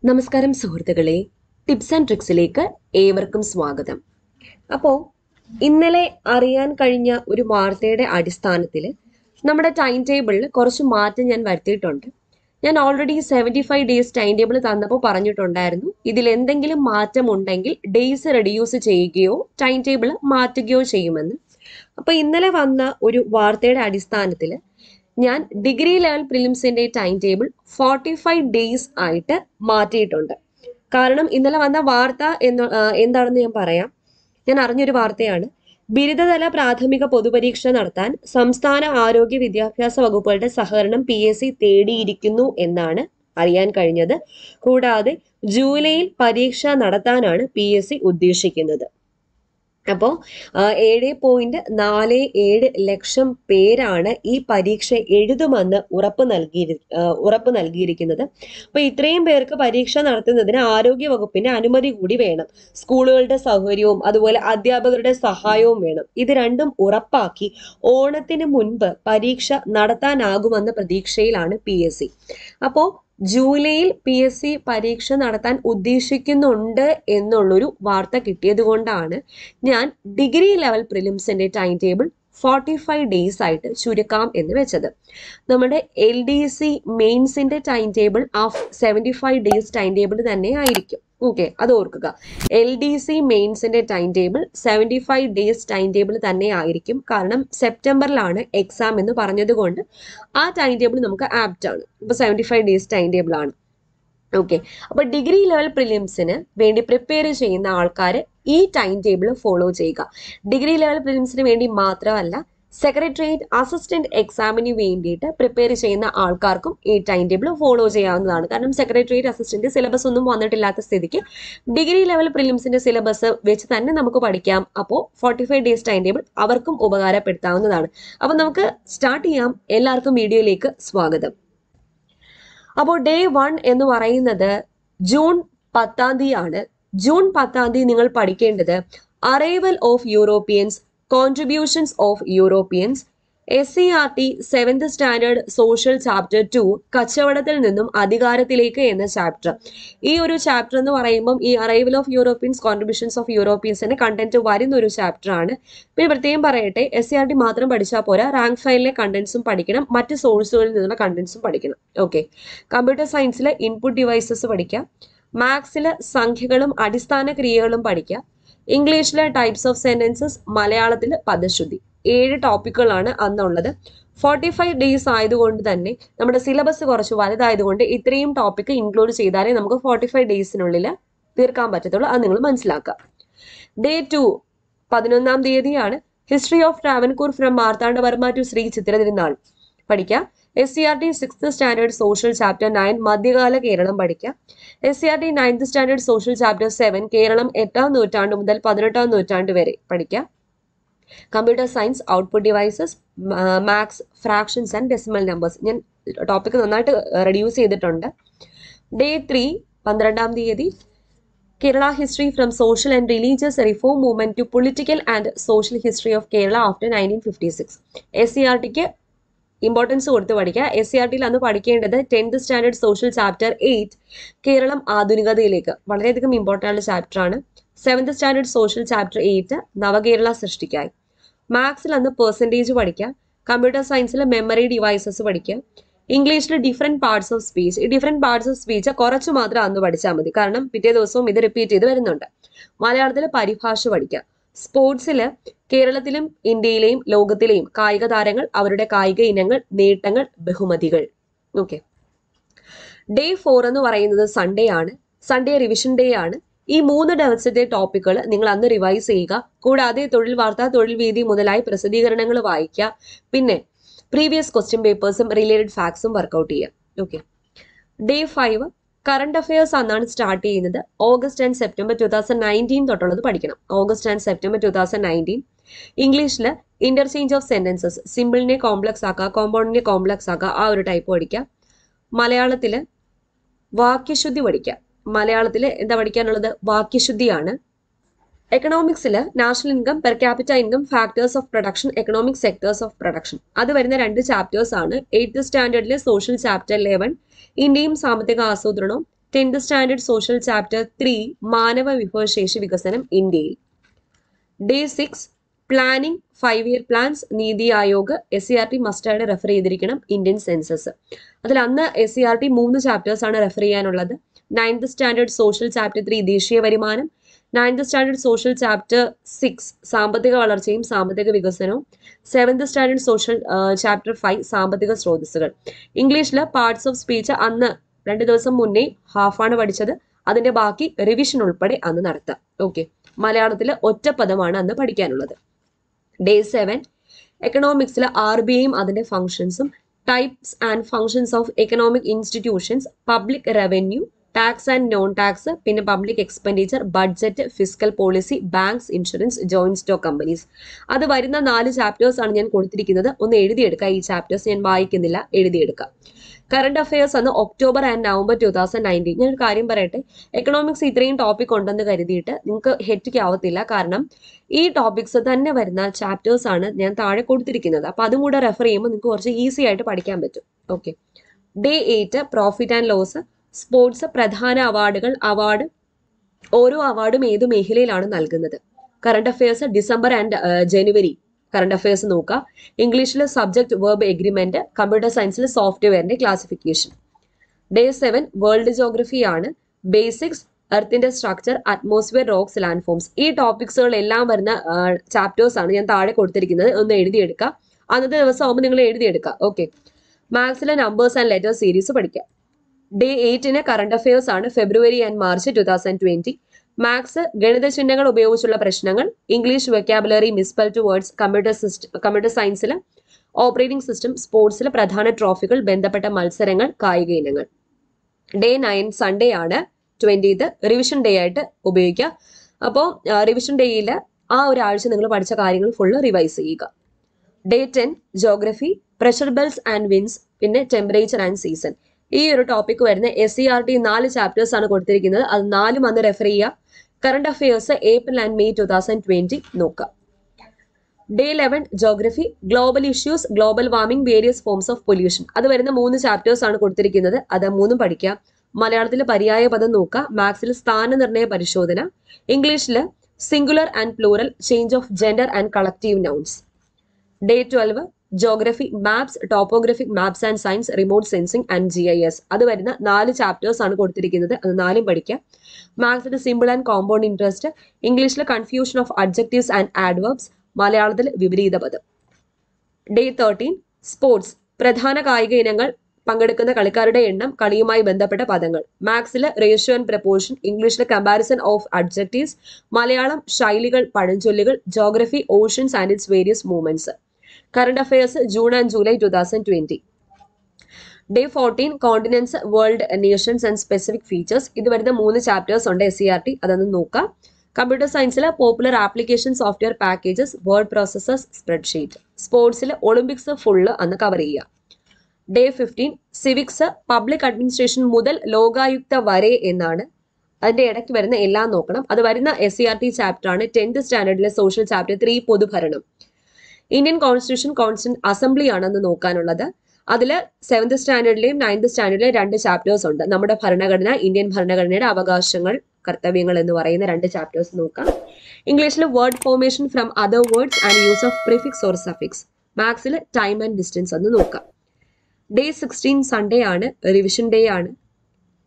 നമസ്കാരം സുഹൃത്തുക്കളെ, tips and ട്രിക്സിലേക്ക് ഏവർക്കും സ്വാഗതം. അപ്പോൾ ഇന്നലെ അറിയാൻ കഴിഞ്ഞ ഒരു വാർത്തയുടെ അടിസ്ഥാനത്തിൽ നമ്മുടെ ടൈം ടേബിളിൽ കുറച്ച് മാറ്റം ഞാൻ വരുത്തിയിട്ടുണ്ട്. ഞാൻ ഓൾറെഡി 75 ഡേയ്സ് ടൈം ടേബിൾ തന്നപ്പോൾ പറഞ്ഞിട്ടുണ്ടായിരുന്നു, ഇതിൽ എന്തെങ്കിലും മാറ്റം ഉണ്ടെങ്കിൽ ഡേയ്സ് റെഡ്യൂസ് ചെയ്യുകയോ ടൈം ടേബിൾ മാറ്റുകയോ ചെയ്യുമെന്ന്. അപ്പോൾ ഇന്നലെ വന്ന ഒരു വാർത്തയുടെ അടിസ്ഥാനത്തിൽ ഞാൻ ഡിഗ്രി ലെവൽ പ്രിലിംസിന്റെ ടൈം ടേബിൾ 45 ഡേയ്സ് ആയിട്ട് മാറ്റിയിട്ടുണ്ട്. കാരണം ഇന്നലെ വന്ന വാർത്ത എന്താണെന്ന് ഞാൻ പറയാം. ഞാൻ അറിഞ്ഞൊരു വാർത്തയാണ്. ബിരുദതല പ്രാഥമിക പൊതുപരീക്ഷ നടത്താൻ സംസ്ഥാന ആരോഗ്യ വിദ്യാഭ്യാസ വകുപ്പുകളുടെ സഹകരണം PSC തേടിയിരിക്കുന്നു എന്നാണ് അറിയാൻ കഴിഞ്ഞത്. കൂടാതെ ജൂലൈയിൽ പരീക്ഷ നടത്താനാണ് PSC ഉദ്ദേശിക്കുന്നത്. അപ്പോൾ 7.47 ലക്ഷം പേരാണ് ഈ പരീക്ഷ എഴുതുമെന്ന് ഉറപ്പ് നൽകിയിരിക്കുന്നത്. അപ്പോൾ ഇത്രയും പേർക്ക് പരീക്ഷ നടത്തുന്നതിന് ആരോഗ്യ വകുപ്പിന്റെ അനുമതി കൂടി വേണം. സ്കൂളുകളുടെ സൗകര്യവും അതുപോലെ അധ്യാപകരുടെ സഹായവും വേണം. ഇത് രണ്ടും ഉറപ്പാക്കി ഓണത്തിന് മുൻപ് പരീക്ഷ നടത്താനാകുമെന്ന പ്രതീക്ഷയിലാണ് PSC. അപ്പോൾ ജൂലൈയിൽ PSC പരീക്ഷ നടത്താൻ ഉദ്ദേശിക്കുന്നുണ്ട് എന്നുള്ളൊരു വാർത്ത കിട്ടിയത് കൊണ്ടാണ് ഞാൻ ഡിഗ്രി ലെവൽ പ്രിലിംസിന്റെ ടൈം ടേബിൾ 45 ഡേയ്സ് ആയിട്ട് ചുരുക്കാം എന്ന് വെച്ചത്. നമ്മുടെ LDC മെയിൻസിന്റെ time table 75 days time table തന്നെ ആയിരിക്കും. ഓക്കെ, അത് ഓർക്കുക. LDC മെയിൻസിന്റെ time table 75 days time table തന്നെ ആയിരിക്കും. കാരണം സെപ്റ്റംബറിലാണ് എക്സാം എന്ന് പറഞ്ഞത് കൊണ്ട് ആ ടൈം ടേബിൾ നമുക്ക് ആപ്റ്റ് ആണ്. ഇപ്പൊ 75 ഡേയ്സ് ടൈം ടേബിൾ ആണ്. ഓക്കെ, അപ്പൊ ഡിഗ്രി ലെവൽ പ്രിലിംസിന് വേണ്ടി പ്രിപ്പയർ ചെയ്യുന്ന ആൾക്കാർ ഈ ടൈം ടേബിൾ ഫോളോ ചെയ്യുക. ഡിഗ്രി ലെവൽ പ്രിലിംസിന് വേണ്ടി മാത്രമല്ല, സെക്രട്ടേറിയറ്റ് അസിസ്റ്റന്റ് എക്സാമിന് വേണ്ടിയിട്ട് പ്രിപ്പയർ ചെയ്യുന്ന ആൾക്കാർക്കും ഈ ടൈം ടേബിൾ ഫോളോ ചെയ്യാവുന്നതാണ്. കാരണം സെക്രട്ടേറിയറ്റ് അസിസ്റ്റന്റ് സിലബസ് ഒന്നും വന്നിട്ടില്ലാത്ത സ്ഥിതിക്ക് ഡിഗ്രി ലെവൽ പ്രിലിംസിന്റെ സിലബസ് വെച്ച് തന്നെ നമുക്ക് പഠിക്കാം. അപ്പോൾ 45 ഡേയ്സ് ടൈം ടേബിൾ അവർക്കും ഉപകാരപ്പെടുത്താവുന്നതാണ്. അപ്പോൾ നമുക്ക് സ്റ്റാർട്ട് ചെയ്യാം. എല്ലാവർക്കും വീഡിയോയിലേക്ക് സ്വാഗതം. അപ്പോൾ ഡേ 1 എന്ന് പറയുന്നത് ജൂൺ 10 തീയതിയാണ്. ജൂൺ 10 തീയതി നിങ്ങൾ പഠിക്കേണ്ടത് arrival of Europeans, contributions of Europeans, SCERT 7th standard social chapter 2 കച്ചവടത്തിൽ നിന്നും അധികാരത്തിലേക്ക് എന്ന ചാപ്റ്റർ. ഈ ഒരു ചാപ്റ്റർ എന്ന് പറയുമ്പം ഈ arrival of Europeans, contributions of യൂറോപ്യൻസിന്റെ കണ്ടന്റ് വരുന്ന ഒരു ചാപ്റ്റർ ആണ്. പിന്നെ പ്രത്യേകം പറയട്ടെ, SCERT മാത്രം പഠിച്ചാൽ പോരാ, റാങ്ക് ഫയലിലെ കണ്ടന്റ്സും പഠിക്കണം, മറ്റ് സോഴ്സുകളിൽ നിന്നുള്ള കണ്ടന്റ്സും പഠിക്കണം. ഓക്കെ, കമ്പ്യൂട്ടർ സയൻസിലെ ഇൻപുട്ട് ഡിവൈസസ് പഠിക്കാം, മാത്സിലെ സംഖ്യകളും അടിസ്ഥാന ക്രിയകളും പഠിക്കാം, ഇംഗ്ലീഷിലെ ടൈപ്സ് ഓഫ് സെന്റൻസസ്, മലയാളത്തിൽ പദശുദ്ധി. 7 ടോപ്പിക്കുകളാണ് അന്നുള്ളത്. 45 ഡേയ്സ് ആയതുകൊണ്ട് തന്നെ നമ്മുടെ സിലബസ് കുറച്ച് വലുതായതുകൊണ്ട് ഇത്രയും ടോപ്പിക്ക് ഇൻക്ലൂഡ് ചെയ്താലേ നമുക്ക് 45 ഡേയ്സിനുള്ളിൽ തീർക്കാൻ പറ്റത്തുള്ളൂ. അത് നിങ്ങൾ മനസ്സിലാക്കുക. ഡേ 2 11 തീയതിയാണ്. History of Travancore from Marthanda Varma to Shri Chithira Thirunal പഠിക്കാം. SCERT 6th standard social chapter 9 മധ്യകാല കേരളം പഠിക്കാം. SCERT 9th standard social chapter 7 Keralam 8ാം നൂറ്റാണ്ട് മുതൽ 18ാം നൂറ്റാണ്ട് വരെ പഠിക്കാം. Computer science, output devices, maths, fractions and decimal numbers. ഞാൻ ടോപ്പിക് നന്നായിട്ട് റെഡ്യൂസ് ചെയ്തിട്ടുണ്ട്. ഡേ 3 12 തീയതി Kerala history from social and religious reform movement to political and social history of Kerala after 1956. SCERTക്ക് ഇമ്പോർട്ടൻസ് കൊടുത്ത് പഠിക്കുക. SCERTയിൽ അന്ന് പഠിക്കേണ്ടത് 10th standard social chapter 8 Keralam ആധുനികതയിലേക്ക്, വളരെയധികം ഇമ്പോർട്ടൻ്റ് ആയിട്ടുള്ള ചാപ്റ്റർ ആണ്. 7th സ്റ്റാൻഡേർഡ് സോഷ്യൽ ചാപ്റ്റർ 8 നവകേരള സൃഷ്ടിക്കായി. മാത്സിൽ അന്ന് പെർസെൻറ്റേജ് പഠിക്കുക. കമ്പ്യൂട്ടർ സയൻസിൽ മെമ്മറി ഡിവൈസസ് പഠിക്കുക. ഇംഗ്ലീഷിൽ ഡിഫറെൻറ്റ് പാർട്സ് ഓഫ് സ്പീച്ച്. ഈ ഡിഫറെൻറ്റ് പാർട്സ് ഓഫ് സ്പീച്ച് കുറച്ച് മാത്രം അന്ന് പഠിച്ചാൽ മതി, കാരണം പിറ്റേ ദിവസവും ഇത് റിപ്പീറ്റ് ചെയ്ത് വരുന്നുണ്ട്. മലയാളത്തിൽ പരിഭാഷ പഠിക്കുക. സ്പോർട്സിൽ കേരളത്തിലും ഇന്ത്യയിലെയും ലോകത്തിലെയും കായിക താരങ്ങൾ, അവരുടെ കായിക ഇനങ്ങൾ, നേട്ടങ്ങൾ, ബഹുമതികൾ. ഓക്കെ, ഡേ 4 എന്ന് പറയുന്നത് സൺഡേ ആണ്. സൺഡേ റിവിഷൻ ഡേ ആണ്. ഈ 3 ദിവസത്തെ ടോപ്പിക്കുകൾ നിങ്ങൾ അന്ന് റിവൈസ് ചെയ്യുക. കൂടാതെ തൊഴിൽ വാർത്ത, തൊഴിൽ വീതി മുതലായ പ്രസിദ്ധീകരണങ്ങൾ വായിക്കുക. പിന്നെ പ്രീവിയസ് ക്വസ്റ്റ്യൻ പേപ്പേഴ്സും റിലേറ്റഡ് ഫാക്ട്സും വർക്കൗട്ട് ചെയ്യുക. ഓക്കെ, ഡേ 5 കറണ്ട് അഫയേഴ്സ് അന്നാണ് സ്റ്റാർട്ട് ചെയ്യുന്നത്. ഓഗസ്റ്റ് ആൻഡ് സെപ്റ്റംബർ 2019 തൊട്ടുള്ളത് പഠിക്കണം. August and September 2019. ഇംഗ്ലീഷിൽ ഇന്റർചേഞ്ച് ഓഫ് സെന്റൻസസ്, സിമ്പിളിനെ കോംപ്ലക്സ് ആക്കുക, കോമ്പൗണ്ടിനെ കോംപ്ലക്സ് ആക്കുക, ആ ഒരു ടൈപ്പ് പഠിക്കുക. മലയാളത്തിൽ വാക്യശുദ്ധി പഠിക്കുക. മലയാളത്തിൽ എന്താ പഠിക്കാനുള്ളത്? വാക്യശുദ്ധിയാണ്. എക്കണോമിക്സിൽ national income, per capita income, factors of production, economic sectors of production. അത് വരുന്ന 2 ചാപ്റ്റേഴ്സ് ആണ്. 8th സ്റ്റാൻഡേർഡിലെ സോഷ്യൽ ചാപ്റ്റർ 11 ഇന്ത്യയും സാമ്പത്തിക ആസൂത്രണവും, 10th സ്റ്റാൻഡേർഡ് സോഷ്യൽ ചാപ്റ്റർ 3 മാനവ വിഭവശേഷി വികസനം ഇന്ത്യയിൽ. Day 6 planning 5-year plans NITI Aayog. SCERT മസ്റ്റായിട്ട് റെഫർ ചെയ്തിരിക്കണം. Indian census. അതിൽ അന്ന് SCERT 3 ചാപ്റ്റേഴ്സ് ആണ് റെഫർ ചെയ്യാനുള്ളത്. 9th സ്റ്റാൻഡേർഡ് സോഷ്യൽ ചാപ്റ്റർ 3 ദേശീയ വരുമാനം, 9th സ്റ്റാൻഡേർഡ് സോഷ്യൽ ചാപ്റ്റർ 6 സാമ്പത്തിക വളർച്ചയും സാമ്പത്തിക വികസനവും, 7th സ്റ്റാൻഡേർഡ് സോഷ്യൽ ചാപ്റ്റർ 5 സാമ്പത്തിക സ്രോതസ്സുകൾ. ഇംഗ്ലീഷിൽ പാർട്സ് ഓഫ് സ്പീച്ച് അന്ന് 2 ദിവസം മുന്നേ ഹാഫാണ് പഠിച്ചത്. അതിന്റെ ബാക്കി റിവിഷൻ ഉൾപ്പെടെ അന്ന് നടത്താം. ഓക്കെ, മലയാളത്തിൽ ഒറ്റപ്പദമാണ് അന്ന് പഠിക്കാനുള്ളത്. ഡേ 7 എക്കണോമിക്സിൽ RBIയും അതിന്റെ ഫങ്ഷൻസും, types and functions of economic institutions, public revenue, tax and non tax, പിന്നെ public expenditure, budget, fiscal policy, banks, insurance, joint stock companies. അത് വരുന്ന 4 ചാപ്റ്റേഴ്സ് ആണ് ഞാൻ കൊടുത്തിരിക്കുന്നത്. ഒന്ന് എഴുതിയെടുക്കുക. ഈ ചാപ്റ്റേഴ്സ് ഞാൻ വായിക്കുന്നില്ല, എഴുതിയെടുക്കുക. കറണ്ട് അഫയേഴ്സ് അന്ന് ഒക്ടോബർ ആൻഡ് നവംബർ 2019. ഞാനൊരു കാര്യം പറയട്ടെ, എക്കണോമിക്സ് ഇത്രയും ടോപ്പിക് ഉണ്ടെന്ന് കരുതിയിട്ട് നിങ്ങൾക്ക് ഹെറ്റിക്ക് ആവത്തില്ല. കാരണം ഈ ടോപ്പിക്സ് തന്നെ വരുന്ന ചാപ്റ്റേഴ്സ് ആണ് ഞാൻ താഴെ കൊടുത്തിരിക്കുന്നത്. അപ്പൊ അതും കൂടെ റെഫർ ചെയ്യുമ്പോൾ നിങ്ങൾക്ക് കുറച്ച് ഈസി ആയിട്ട് പഠിക്കാൻ പറ്റും. Okay, day 8 profit and loss, sports, പ്രധാന അവാർഡുകൾ, അവാർഡ്, ഓരോ അവാർഡും ഏതു മേഖലയിലാണ് നൽകുന്നത്. Current affairs December and January current affairs നോക്കുക. ഇംഗ്ലീഷിൽ സബ്ജക്ട് വെർബ് എഗ്രിമെന്റ്, കമ്പ്യൂട്ടർ സയൻസിൽ സോഫ്റ്റ്വെയറിന്റെ ക്ലാസിഫിക്കേഷൻ. ഡേ 7 വേൾഡ് ജോഗ്രഫി ആണ്. ബേസിക്സ്, എർത്തിന്റെ structure, atmosphere, rocks, land forms. ഈ ടോപ്പിക്സുകളെല്ലാം വരുന്ന ചാപ്റ്റേഴ്സ് ആണ് ഞാൻ താഴെ കൊടുത്തിരിക്കുന്നത്. ഒന്ന് എഴുതിയെടുക്കുക. അന്നത്തെ ദിവസം ആകുമ്പോൾ നിങ്ങൾ എഴുതിയെടുക്കുക. ഓക്കെ, മാത്സിലെ നമ്പേഴ്സ് ആൻഡ് ലെറ്റർ സീരീസ് പഠിക്കാം. ഡേ 8 കറണ്ട് അഫയേഴ്സ് ആണ്. February and March 2020. മാത്സ്, ഗണിത ചിഹ്നങ്ങൾ ഉപയോഗിച്ചുള്ള പ്രശ്നങ്ങൾ, English vocabulary, misspelled words, computer സയൻസിൽ ഓപ്പറേറ്റിംഗ് സിസ്റ്റം, സ്പോർട്സിൽ പ്രധാന ട്രോഫികൾ, ബന്ധപ്പെട്ട മത്സരങ്ങൾ, കായിക ഇനങ്ങൾ. ഡേ 9 സൺഡേ ആണ്. 20th റിവിഷൻ ഡേ ആയിട്ട് ഉപയോഗിക്കുക. അപ്പോൾ റിവിഷൻ ഡേയിൽ ആ ഒരാഴ്ച നിങ്ങൾ പഠിച്ച കാര്യങ്ങൾ ഫുള്ള് റിവൈസ് ചെയ്യുക. Day 10 geography, pressure belts and winds, പിന്നെ ടെമ്പറേച്ചർ ആൻഡ് സീസൺ. ഈ ഒരു ടോപ്പിക് വരുന്ന SCERT 4 ചാപ്റ്റേഴ്സ് ആണ് കൊടുത്തിരിക്കുന്നത്. അത് 4 അന്ന് റെഫർ ചെയ്യുക. Current affairs April and May 2020 നോക്കുക. Day 11 geography, global issues, global warming, various forms of pollution. അത് വരുന്ന 3 ചാപ്റ്റേഴ്സ് ആണ് കൊടുത്തിരിക്കുന്നത്. അത് 3 പഠിക്കുക. മലയാളത്തിൽ പര്യായ പദം നോക്കുക. മാത്സിൽ സ്ഥാനനിർണയ പരിശോധന, ഇംഗ്ലീഷിൽ singular and plural, change of gender and collective nouns. Day 12 geography, maps, topographic maps and science, remote sensing and GIS. അത് വരുന്ന 4 ചാപ്റ്റേഴ്സ് ആണ് കൊടുത്തിരിക്കുന്നത്. അത് 4 പഠിക്കുക. മാത്സിൽ സിമ്പിൾ ആൻഡ് കോമ്പൗണ്ട് ഇൻട്രസ്റ്റ്, ഇംഗ്ലീഷിൽ കൺഫ്യൂഷൻ ഓഫ് അഡ്ജക്റ്റീവ്സ് ആൻഡ് ആഡ്വർബ്സ്, മലയാളത്തിൽ വിപരീത പദം. ഡേ 13 സ്പോർട്സ്, പ്രധാന കായിക ഇനങ്ങൾ, പങ്കെടുക്കുന്ന കളിക്കാരുടെ എണ്ണം, കളിയുമായി ബന്ധപ്പെട്ട പദങ്ങൾ. മാത്സിൽ റേഷ്യോ ആൻഡ് പ്രപ്പോർഷൻ, ഇംഗ്ലീഷിൽ കമ്പാരിസൺ ഓഫ് അഡ്ജക്റ്റീവ്സ്, മലയാളം ശൈലികൾ, പഴഞ്ചൊല്ലുകൾ, geography oceans and it's various movements. Current affairs June and July 2020. Day 14 continents, world, Nations and specific features. ഇത് വരുന്ന 3 ചാപ്റ്റേഴ്സ് ഉണ്ട് SCERT. അതൊന്ന് നോക്കാം. കമ്പ്യൂട്ടർ സയൻസിൽ popular application software packages, word processors, spreadsheet. സ്പോർട്സിൽ Olympics full അന്ന് കവർ ചെയ്യുക. Day 15 civics, public administration മുതൽ ലോകായുക്ത വരെ എന്നാണ്. അതിന്റെ ഇടയ്ക്ക് വരുന്ന എല്ലാം നോക്കണം. അത് വരുന്ന SCERT ചാപ്റ്റർ ആണ്. 10th സ്റ്റാൻഡേർഡിലെ സോഷ്യൽ ചാപ്റ്റർ 3 പൊതുഭരണം. ഇന്ത്യൻ കോൺസ്റ്റിറ്റ്യൂഷൻ, കോൺസ്റ്റിറ്റ്യൂന്റ് അസംബ്ലി ആണെന്ന് നോക്കാനുള്ളത്. അതിൽ 7th സ്റ്റാൻഡേർഡിലെയും 9th സ്റ്റാൻഡേർഡിലെയും 2 ചാപ്റ്റേഴ്സ് ഉണ്ട്. നമ്മുടെ ഭരണഘടന, ഇന്ത്യൻ ഭരണഘടനയുടെ അവകാശങ്ങൾ, കർത്തവ്യങ്ങൾ എന്ന് പറയുന്ന 2 ചാപ്റ്റേഴ്സ് നോക്കാം. ഇംഗ്ലീഷിൽ word formation from other words and use of prefix or suffix. മാത്സിൽ ടൈം ആൻഡ് ഡിസ്റ്റൻസ് എന്ന് നോക്കാം. ഡേ 16 സൺഡേ ആണ്. റിവിഷൻ ഡേ ആണ്.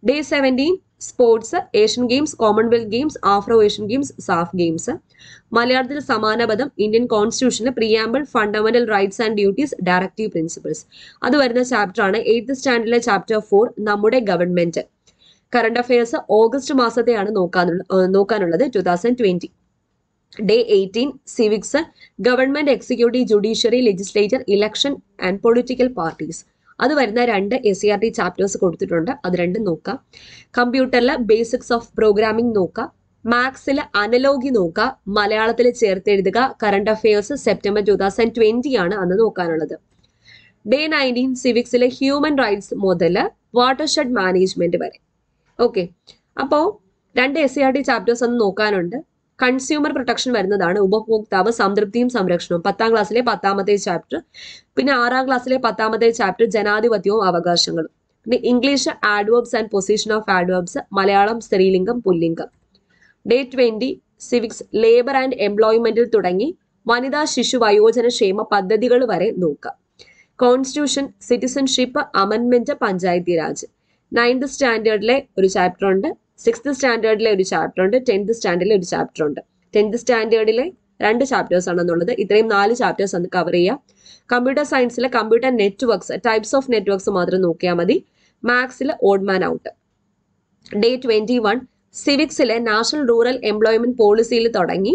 Day 17 sports, Asian games, Commonwealth games, Afro Asian games, SAF games. മലയാളത്തിൽ സമാന പദം, ഇന്ത്യൻ കോൺസ്റ്റിറ്റ്യൂഷന്, preamble, fundamental rights and duties, directive principles. അത് വരുന്ന ചാപ്റ്റർ ആണ്. 8th സ്റ്റാൻഡേർഡിലെ ചാപ്റ്റർ 4 നമ്മുടെ ഗവൺമെന്റ്. കറണ്ട് അഫയേഴ്സ് ഓഗസ്റ്റ് മാസത്തെയാണ് നോക്കാനുള്ളത് 2020. Day 18 civics, government, executive, judiciary, legislature, election and political parties. അത് വരുന്ന 2 SCERT ചാപ്റ്റേഴ്സ് കൊടുത്തിട്ടുണ്ട്. അത് 2 നോക്കാം. കമ്പ്യൂട്ടറിൽ ബേസിക്സ് ഓഫ് പ്രോഗ്രാമിംഗ് നോക്കാം. മാത്സിൽ അനലോഗി നോക്കുക. മലയാളത്തിൽ ചേർത്തെഴുതുക. കറണ്ട് അഫയേഴ്സ് സെപ്റ്റംബർ 2020 ആണ് അന്ന് നോക്കാനുള്ളത്. ഡേ 19 സിവിക്സിലെ ഹ്യൂമൻ റൈറ്റ്സ് മുതൽ വാട്ടർഷെഡ് മാനേജ്മെന്റ് വരെ. ഓക്കെ, അപ്പോൾ 2 SCERT ചാപ്റ്റേഴ്സ് അന്ന് നോക്കാനുണ്ട്. കൺസ്യൂമർ പ്രൊട്ടക്ഷൻ വരുന്നതാണ്. ഉപഭോക്താവ്, സംതൃപ്തിയും സംരക്ഷണവും 10ാം ക്ലാസ്സിലെ 10ാമത്തെ ചാപ്റ്റർ. പിന്നെ 6ാം ക്ലാസ്സിലെ 10ാമത്തെ ചാപ്റ്റർ ജനാധിപത്യവും അവകാശങ്ങളും. പിന്നെ English adverbs and position of adverbs, Malayalam സ്ത്രീലിംഗം പുല്ലിംഗം. ഡേ 20 സിവിക്സ് ലേബർ ആൻഡ് എംപ്ലോയ്മെന്റിൽ തുടങ്ങി വനിതാ ശിശു വയോജന ക്ഷേമ പദ്ധതികൾ വരെ നോക്കാം. കോൺസ്റ്റിറ്റ്യൂഷൻ, സിറ്റിസൺഷിപ്പ്, അമെൻമെന്റ്, പഞ്ചായത്തി രാജ്. 9th സ്റ്റാൻഡേർഡിലെ ഒരു ചാപ്റ്റർ ഉണ്ട്, 6th സ്റ്റാൻഡേർഡിലെ ഒരു ചാപ്റ്റർ ഉണ്ട്, 10th സ്റ്റാൻഡേർഡിലെ ഒരു ചാപ്റ്റർ ഉണ്ട്. 10th സ്റ്റാൻഡേർഡിലെ 2 ചാപ്റ്റേഴ്സ് ആണെന്നുള്ളത്. ഇത്രയും 4 ചാപ്റ്റേഴ്സ് ഒന്ന് കവർ ചെയ്യാം. കമ്പ്യൂട്ടർ സയൻസിലെ computer networks, types of networks മാത്രം നോക്കിയാൽ മതി. മാത്സിൽ ഓഡ് മാൻ ഔട്ട്. ഡേ 21 സിവിക്സിലെ നാഷണൽ റൂറൽ എംപ്ലോയ്മെന്റ് പോളിസിയിൽ തുടങ്ങി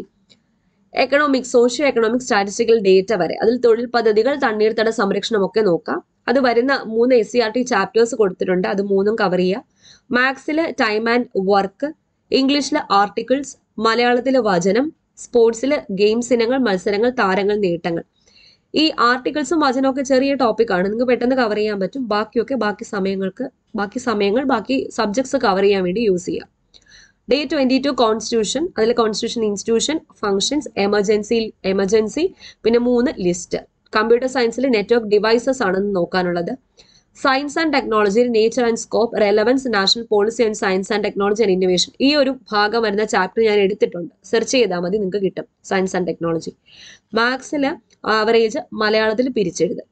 economic, socio economic, statistical data വരെ. അതിൽ തൊഴിൽ പദ്ധതികൾ, തണ്ണീർത്തട സംരക്ഷണം ഒക്കെ നോക്കാം. അത് വരുന്ന 3 SCERT ചാപ്റ്റേഴ്സ് കൊടുത്തിട്ടുണ്ട്, അത് 3ഉം കവർ ചെയ്യുക. മാത്സിൽ ടൈം ആൻഡ് വർക്ക്, ഇംഗ്ലീഷിൽ ആർട്ടിക്കിൾസ്, മലയാളത്തിൽ വചനം, സ്പോർട്സിൽ ഗെയിംസ് ഇനങ്ങൾ, മത്സരങ്ങൾ, താരങ്ങൾ, നേട്ടങ്ങൾ. ഈ ആർട്ടിക്കിൾസും വചനവും ഒക്കെ ചെറിയ ടോപ്പിക്കാണ്, നിങ്ങൾക്ക് പെട്ടെന്ന് കവർ ചെയ്യാൻ പറ്റും. ബാക്കിയൊക്കെ ബാക്കി സമയങ്ങൾ ബാക്കി സബ്ജക്ട്സ് കവർ ചെയ്യാൻ വേണ്ടി യൂസ് ചെയ്യാം. ഡേ 22 കോൺസ്റ്റിറ്റ്യൂഷൻ, അതിൽ കോൺസ്റ്റിറ്റ്യൂഷൻ ഇൻസ്റ്റിറ്റ്യൂഷൻ, ഫംഗ്ഷൻസ്, എമർജൻസി, പിന്നെ 3 ലിസ്റ്റ്. കമ്പ്യൂട്ടർ സയൻസിൽ നെറ്റ്വർക്ക് ഡിവൈസസ് ആണെന്ന് നോക്കാനുള്ളത്. സയൻസ് ആൻഡ് ടെക്നോളജിയിൽ nature and scope, relevance, national policy and science and technology and innovation. ഈ ഒരു ഭാഗം വരുന്ന ചാപ്റ്റർ ഞാൻ എടുത്തിട്ടുണ്ട്, സെർച്ച് ചെയ്താൽ മതി, നിങ്ങൾക്ക് കിട്ടും. Science and technology. മാത്സിൽ ആവറേജ്, മലയാളത്തിൽ പിരിച്ചെഴുത്.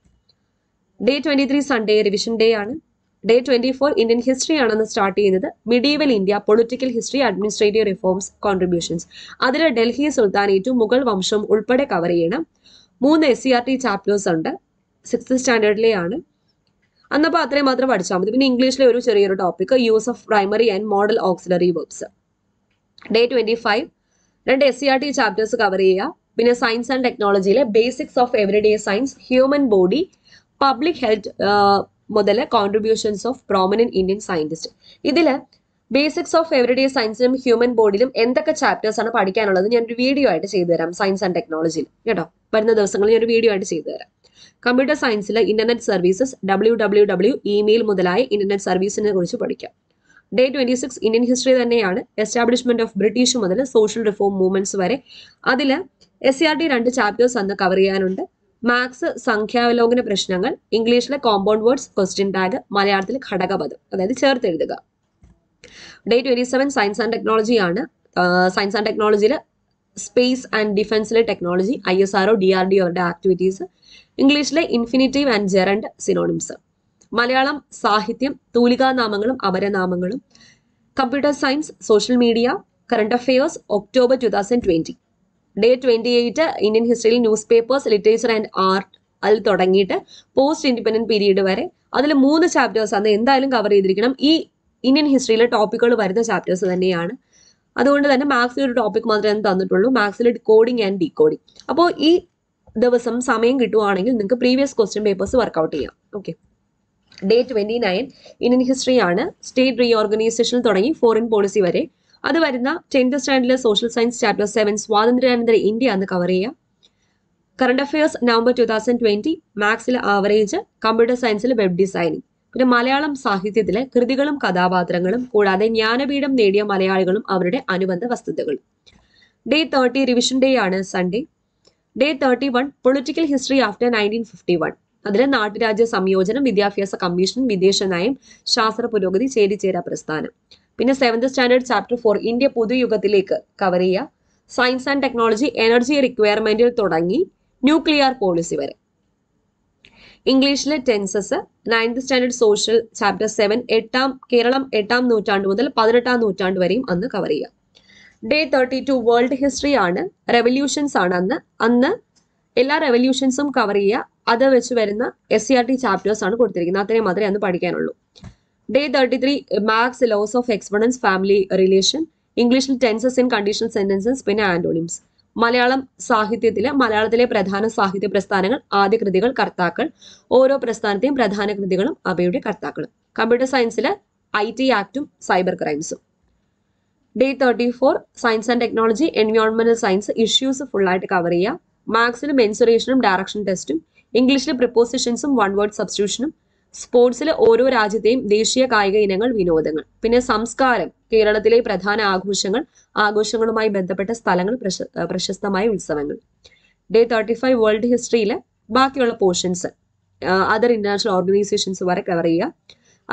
ഡേ 23 സൺഡേ റിവിഷൻ ഡേ ആണ്. ഡേ 24 ഇന്ത്യൻ ഹിസ്റ്ററി ആണെന്ന് സ്റ്റാർട്ട് ചെയ്യുന്നത്. Medieval India, political history, administrative reforms, contributions. അതിൽ ഡൽഹി സുൽത്താനേറ്റും മുഗൾ വംശവും ഉൾപ്പെടെ കവർ ചെയ്യണം. 3 SCERT ചാപ്റ്റേഴ്സ് ഉണ്ട്, 6th സ്റ്റാൻഡേർഡിലെ ആണ്. അന്നപ്പോൾ അത്രയും മാത്രം പഠിച്ചാൽ മതി. പിന്നെ ഇംഗ്ലീഷിലെ ഒരു ചെറിയൊരു topic, use of primary and modal auxiliary verbs. Day 25 2 SCERT chapters cover ചെയ്യുക. പിന്നെ സയൻസ് ആൻഡ് ടെക്നോളജിയിലെ basics of everyday science, human body, public health മുതൽ contributions of prominent Indian scientist. ഇതിൽ ബേസിക്സ് ഓഫ് എവറിഡേ സയൻസിലും ഹ്യൂമൻ ബോഡിയിലും എന്തൊക്കെ chapters ആണ് പഠിക്കാനുള്ളത് ഞാനൊരു വീഡിയോ ആയിട്ട് ചെയ്തു തരാം, സയൻസ് ആൻഡ് ടെക്നോളജിയിൽ കേട്ടോ. വരുന്ന ദിവസങ്ങളിൽ ഞാനൊരു വീഡിയോ ആയിട്ട് ചെയ്തു തരാം. കമ്പ്യൂട്ടർ സയൻസിൽ ഇന്റർനെറ്റ് സർവീസസ്, www, ഇമെയിൽ മുതലായ ഇന്റർനെറ്റ് സർവീസിനെ കുറിച്ച് പഠിക്കാം. ഡേ 26 ഇന്ത്യൻ ഹിസ്റ്ററി തന്നെയാണ്. എസ്റ്റാബ്ലിഷ്മെന്റ് ഓഫ് ബ്രിട്ടീഷ് മുതൽ സോഷ്യൽ റിഫോം മൂവ്മെന്റ്സ് വരെ. അതിൽ SCERT 2 ചാപ്റ്റേഴ്സ് അന്ന് കവർ ചെയ്യാനുണ്ട്. മാത്സ് സംഖ്യാവലോകന പ്രശ്നങ്ങൾ, ഇംഗ്ലീഷിലെ കോമ്പൗണ്ട് വേർഡ്സ്, ക്വസ്റ്റ്യൻ ടാഗ്, മലയാളത്തിൽ ഘടകപദം, അതായത് ചേർത്തെഴുതുക. ഡേ 27 സയൻസ് ആൻഡ് ടെക്നോളജി ആണ്. സയൻസ് ആൻഡ് ടെക്നോളജിയിൽ സ്പേസ് ആൻഡ് ഡിഫൻസിലെ ടെക്നോളജി, ISRO, DRDOയുടെ ആക്ടിവിറ്റീസ്, ഇംഗ്ലീഷിലെ infinitive and gerund synonyms, Malayalam സാഹിത്യം, തൂലികാനാമങ്ങളും അപരനാമങ്ങളും, computer science, social media, current affairs, October 2020. Day 28 Indian ഹിസ്റ്ററിയിൽ news papers, literature and art, അതിൽ തുടങ്ങിയിട്ട് പോസ്റ്റ് ഇൻഡിപെൻഡന്റ് പീരീഡ് വരെ. അതിൽ 3 ചാപ്റ്റേഴ്സ് അന്ന് എന്തായാലും കവർ ചെയ്തിരിക്കണം. ഈ ഇന്ത്യൻ ഹിസ്റ്ററിയിലെ ടോപ്പിക്കുകൾ വരുന്ന ചാപ്റ്റേഴ്സ് തന്നെയാണ്. അതുകൊണ്ട് തന്നെ മാത്സിൽ ഒരു ടോപ്പിക് മാത്രമേ തന്നിട്ടുള്ളൂ, മാത്സിൽ കോഡിംഗ് ആൻഡ് ഡീകോഡിംഗ്. അപ്പോൾ ഈ ദിവസം സമയം കിട്ടുവാണെങ്കിൽ നിങ്ങൾക്ക് പ്രീവിയസ് ക്വസ്റ്റ്യൻ പേപ്പേഴ്സ് വർക്ക്ഔട്ട് ചെയ്യാം. ഓക്കെ. ഡേ 29 ഇന്ത്യൻ ഹിസ്റ്ററി ആണ്. സ്റ്റേറ്റ് റീഓർഗനൈസേഷൻ തുടങ്ങി ഫോറിൻ പോളിസി വരെ. അത് വരുന്ന 10th സ്റ്റാൻഡേർഡിലെ സോഷ്യൽ സയൻസ് ചാപ്റ്റർ 7 സ്വാതന്ത്ര്യാനന്തര ഇന്ത്യ എന്ന് കവർ ചെയ്യാം. Current affairs November 2020. മാത്സിൽ ആവറേജ്, കമ്പ്യൂട്ടർ സയൻസിൽ വെബ് ഡിസൈനിങ്. പിന്നെ മലയാളം സാഹിത്യത്തിലെ കൃതികളും കഥാപാത്രങ്ങളും കൂടാതെ ജ്ഞാനപീഠം നേടിയ മലയാളികളും അവരുടെ അനുബന്ധ വസ്തുതകളും. ഡേ 30 റിവിഷൻ ഡേ ആണ്, Sunday. Day 31 political history after 1951. അതിൽ നാട്ടുരാജ്യ സംയോജനം, വിദ്യാഭ്യാസ കമ്മീഷൻ, വിദേശ നയം, ശാസ്ത്ര പുരോഗതി, ചേരിചേരാ പ്രസ്ഥാനം. പിന്നെ 7th സ്റ്റാൻഡേർഡ് ചാപ്റ്റർ 4 ഇന്ത്യ പുതുയുഗത്തിലേക്ക് കവർ ചെയ്യുക. സയൻസ് ആൻഡ് ടെക്നോളജി എനർജി റിക്വയർമെന്റിൽ തുടങ്ങി ന്യൂക്ലിയർ പോളിസി വരെ. ഇംഗ്ലീഷിലെ tenses, 9th standard social chapter 7 Keralam 8ാം നൂറ്റാണ്ട് മുതൽ 18ാം നൂറ്റാണ്ട് വരെയും അന്ന് കവർ ചെയ്യുക. ഡേ 32 വേൾഡ് ഹിസ്റ്ററി ആണ്. റെവല്യൂഷൻസ് ആണ് അന്ന് എല്ലാ റെവല്യൂഷൻസും കവർ ചെയ്യുക. അത് വെച്ച് വരുന്ന SCERT ചാപ്റ്റേഴ്സ് ആണ് കൊടുത്തിരിക്കുന്നത്. അത്രയും മാത്രമേ അന്ന് പഠിക്കാനുള്ളൂ. Day 33 maths, laws of exponents, family relation, ഇംഗ്ലീഷിൽ ടെൻസസ് ഇൻ കണ്ടീഷണൽ സെന്റൻസസ്, പിന്നെ ആന്റോണിംസ്. മലയാളം മലയാളത്തിലെ പ്രധാന സാഹിത്യ പ്രസ്ഥാനങ്ങൾ, ആദ്യ കൃതികൾ, കർത്താക്കൾ, ഓരോ പ്രസ്ഥാനത്തെയും പ്രധാന കൃതികളും അവയുടെ കർത്താക്കളും. കമ്പ്യൂട്ടർ സയൻസിൽ IT ആക്ടും സൈബർ ക്രൈംസും. ഡേ 34 സയൻസ് ആൻഡ് ടെക്നോളജി എൻവയോൺമെന്റൽ സയൻസ് ഇഷ്യൂസ് ഫുള്ളായിട്ട് കവർ ചെയ്യുക. മാത്സിൽ മെൻസുറേഷനും ഡയറക്ഷൻ ടെസ്റ്റും, ഇംഗ്ലീഷിൽ പ്രിപ്പോസിഷൻസും വൺ വേർഡ് സബ്സ്റ്റിറ്റ്യൂഷനും, സ്പോർട്സിൽ ഓരോ രാജ്യത്തെയും ദേശീയ കായിക ഇനങ്ങൾ, വിനോദങ്ങൾ. പിന്നെ സംസ്കാരം, കേരളത്തിലെ പ്രധാന ആഘോഷങ്ങൾ, ആഘോഷങ്ങളുമായി ബന്ധപ്പെട്ട സ്ഥലങ്ങൾ, പ്രശസ്തമായ ഉത്സവങ്ങൾ. ഡേ 35 വേൾഡ് ഹിസ്റ്ററിയിലെ ബാക്കിയുള്ള പോർഷൻസ് അതർ ഇന്റർനാഷണൽ ഓർഗനൈസേഷൻസ് വരെ കവർ ചെയ്യുക.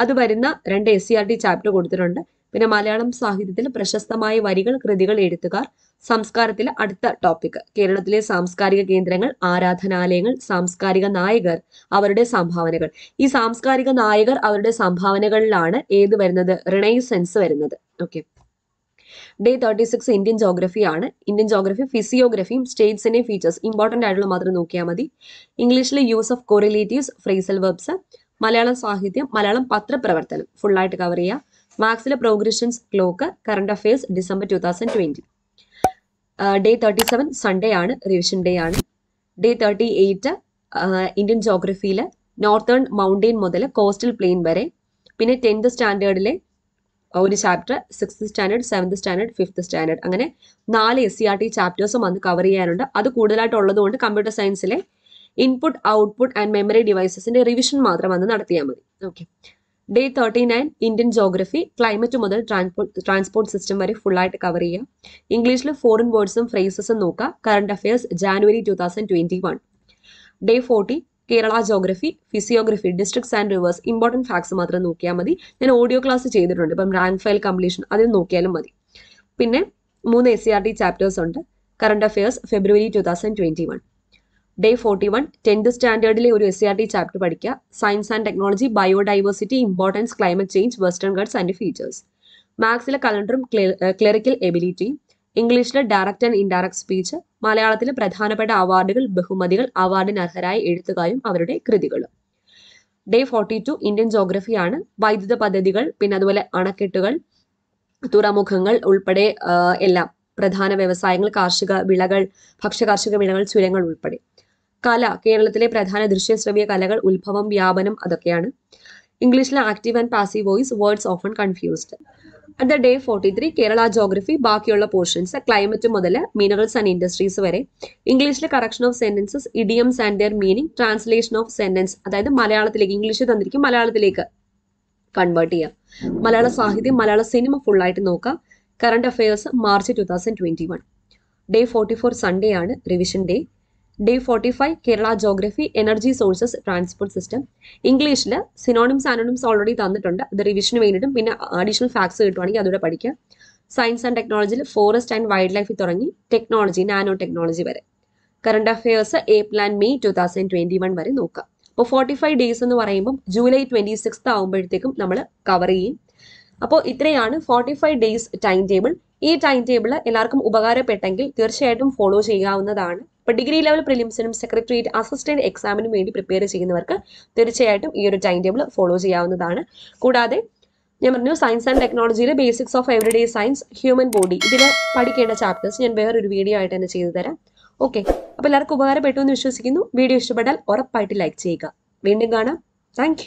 അത് വരുന്ന 2 SCERT ചാപ്റ്റർ കൊടുത്തിട്ടുണ്ട്. പിന്നെ മലയാളം സാഹിത്യത്തിൽ പ്രശസ്തമായ വരികൾ, കൃതികൾ, എഴുത്തുകാർ, സംസ്കാരത്തിലെ അടുത്ത ടോപ്പിക് കേരളത്തിലെ സാംസ്കാരിക കേന്ദ്രങ്ങൾ, ആരാധനാലയങ്ങൾ, സാംസ്കാരിക നായകർ, അവരുടെ സംഭാവനകൾ. ഈ സാംസ്കാരിക നായകർ അവരുടെ സംഭാവനകളിലാണ് ഏത് വരുന്നത്? റിനൈസൻസ് വരുന്നത്. ഓക്കെ. ഡേ 36 ഇന്ത്യൻ ജോഗ്രഫി ആണ്. ഇന്ത്യൻ ജോഗ്രഫി ഫിസിയോഗ്രഫിയും സ്റ്റേറ്റ്സിന്റെ ഫീച്ചേഴ്സ് ഇമ്പോർട്ടന്റ് ആയിട്ടുള്ള മാത്രം നോക്കിയാൽ മതി. ഇംഗ്ലീഷിലെ use of correlatives, phrasal verbs, Malayalam സാഹിത്യം, മലയാളം പത്രപ്രവർത്തനം ഫുള്ളായിട്ട് കവർ ചെയ്യുക. മാത്സിലെ progressions, clock, current affairs December 2020. Day 37 Sunday ആണ്, റിവിഷൻ ഡേ ആണ്. ഡേ 38 ഇന്ത്യൻ ജോഗ്രഫിയിൽ നോർത്തേൺ മൗണ്ടെയിൻ മുതൽ കോസ്റ്റൽ പ്ലെയിൻ വരെ, പിന്നെ 10th സ്റ്റാൻഡേർഡിലെ ഒരു chapter, 6th standard, 7th standard, 5th standard, അങ്ങനെ 4 SCERT ചാപ്റ്റേഴ്സും വന്ന് കവർ ചെയ്യാനുണ്ട്. അത് കൂടുതലായിട്ട് ഉള്ളതുകൊണ്ട് കമ്പ്യൂട്ടർ സയൻസിലെ ഇൻപുട്ട്, ഔട്ട്പുട്ട് ആൻഡ് മെമ്മറി ഡിവൈസസിന്റെ റിവിഷൻ മാത്രം വന്ന് നടത്തിയാൽ മതി. Okay. Day 39 Indian geography climate മുതൽ ട്രാൻസ്പോർട്ട് സിസ്റ്റം വരെ ഫുള്ളായിട്ട് കവർ ചെയ്യുക. ഇംഗ്ലീഷിൽ ഫോറിൻ വേർഡ്സും ഫ്രേസസും നോക്കുക. Current affairs January 2021. Day 40 Kerala geography, physiography, districts and rivers, important facts മാത്രം നോക്കിയാൽ മതി. ഞാൻ ഓഡിയോ ക്ലാസ് ചെയ്തിട്ടുണ്ട്, ഇപ്പം റാങ്ക് ഫയൽ കംപ്ലീഷൻ അതിൽ നോക്കിയാലും മതി. പിന്നെ 3 SCERT ചാപ്റ്റേഴ്സ് ഉണ്ട്. Current affairs February 2021. Day 41 10th സ്റ്റാൻഡേർഡിലെ ഒരു SCERT ചാപ്റ്റർ പഠിക്കുക. Science and technology, biodiversity, importance, climate change, western ghats and features. മാത്സിലെ കലണ്ടറും ക്ലറിക്കൽ എബിലിറ്റി. ഇംഗ്ലീഷിലെ ഡയറക്റ്റ് ആൻഡ് ഇൻഡയറക്റ്റ് സ്പീച്ച്. മലയാളത്തിലെ പ്രധാനപ്പെട്ട അവാർഡുകൾ, ബഹുമതികൾ, അവാർഡിന് അർഹരായ എഴുത്തുകാരും അവരുടെ കൃതികളും. ഡേ 42 ഇന്ത്യൻ ജോഗ്രഫിയാണ്. വൈദ്യുത പദ്ധതികൾ, പിന്നെ അതുപോലെ അണക്കെട്ടുകൾ, തുറമുഖങ്ങൾ ഉൾപ്പെടെ എല്ലാം, പ്രധാന വ്യവസായങ്ങൾ, കാർഷിക വിളകൾ, ഭക്ഷ്യകാർഷിക വിളകൾ, ചുരങ്ങൾ ഉൾപ്പെടെ. കല, കേരളത്തിലെ പ്രധാന ദൃശ്യശ്രവ്യ കലകൾ, ഉത്ഭവം, വ്യാപനം, അതൊക്കെയാണ്. ഇംഗ്ലീഷിലെ active and passive voice, words often confused. At the day 43 Kerala geography ബാക്കിയുള്ള പോർഷൻസ്, ക്ലൈമറ്റ് മുതൽ മിനറൽസ് ആൻഡ് ഇൻഡസ്ട്രീസ് വരെ. ഇംഗ്ലീഷിലെ correction of sentences, idioms and their meaning, translation of sentence, അതായത് മലയാളത്തിലേക്ക്, ഇംഗ്ലീഷ് തന്നിരിക്കും മലയാളത്തിലേക്ക് കൺവേർട്ട് ചെയ്യുക. മലയാള സാഹിത്യം, മലയാള സിനിമ ഫുള്ളായിട്ട് നോക്കുക. Current affairs March 2021. Day 44 Sunday ആണ്, revision day. Day 45 Kerala geography, energy sources, transport system. ഇംഗ്ലീഷിൽ സിനോണിംസ് ആനോണിംസ് ഓൾറെഡി തന്നിട്ടുണ്ട്, അത് റിവിഷന് വേണ്ടിയിട്ടും പിന്നെ അഡീഷണൽ ഫാക്ട്സ് കിട്ടുവാണെങ്കിൽ അതുകൂടെ പഠിക്കുക. സയൻസ് ആൻഡ് ടെക്നോളജിയിൽ ഫോറസ്റ്റ് ആൻഡ് വൈൽഡ് ലൈഫ് തുടങ്ങി ടെക്നോളജി, നാനോ ടെക്നോളജി വരെ. Current affairs April and May 2021 വരെ നോക്കുക. അപ്പോൾ 45 ഡേയ്സ് എന്ന് പറയുമ്പം ജൂലൈ 26 ആകുമ്പോഴത്തേക്കും നമ്മൾ കവർ ചെയ്യും. അപ്പോൾ ഇത്രയാണ് 45 ഡേയ്സ് ടൈം ടേബിൾ. ഈ ടൈം ടേബിൾ എല്ലാവർക്കും ഉപകാരപ്പെട്ടെങ്കിൽ തീർച്ചയായിട്ടും ഫോളോ ചെയ്യാവുന്നതാണ്. ഇപ്പോൾ ഡിഗ്രി ലെവൽ പ്രിലിംസിനും സെക്രട്ടേറിയറ്റ് അസിസ്റ്റന്റ് എക്സാമിനും വേണ്ടി പ്രിപ്പയർ ചെയ്യുന്നവർക്ക് തീർച്ചയായിട്ടും ഈ ഒരു ടൈം ടേബിൾ ഫോളോ ചെയ്യാവുന്നതാണ്. കൂടാതെ ഞാൻ പറഞ്ഞു സയൻസ് ആൻഡ് ടെക്നോളജിയിലെ basics of everyday science, human body, ഇതിൽ പഠിക്കേണ്ട ചാപ്റ്റേഴ്സ് ഞാൻ വേറൊരു വീഡിയോ ആയിട്ട് തന്നെ ചെയ്തു തരാം. ഓക്കെ, അപ്പോൾ എല്ലാവർക്കും ഉപകാരപ്പെട്ടു എന്ന് വിശ്വസിക്കുന്നു. വീഡിയോ ഇഷ്ടപ്പെട്ടാൽ ഉറപ്പായിട്ട് ലൈക്ക് ചെയ്യുക. വീണ്ടും കാണാം. താങ്ക്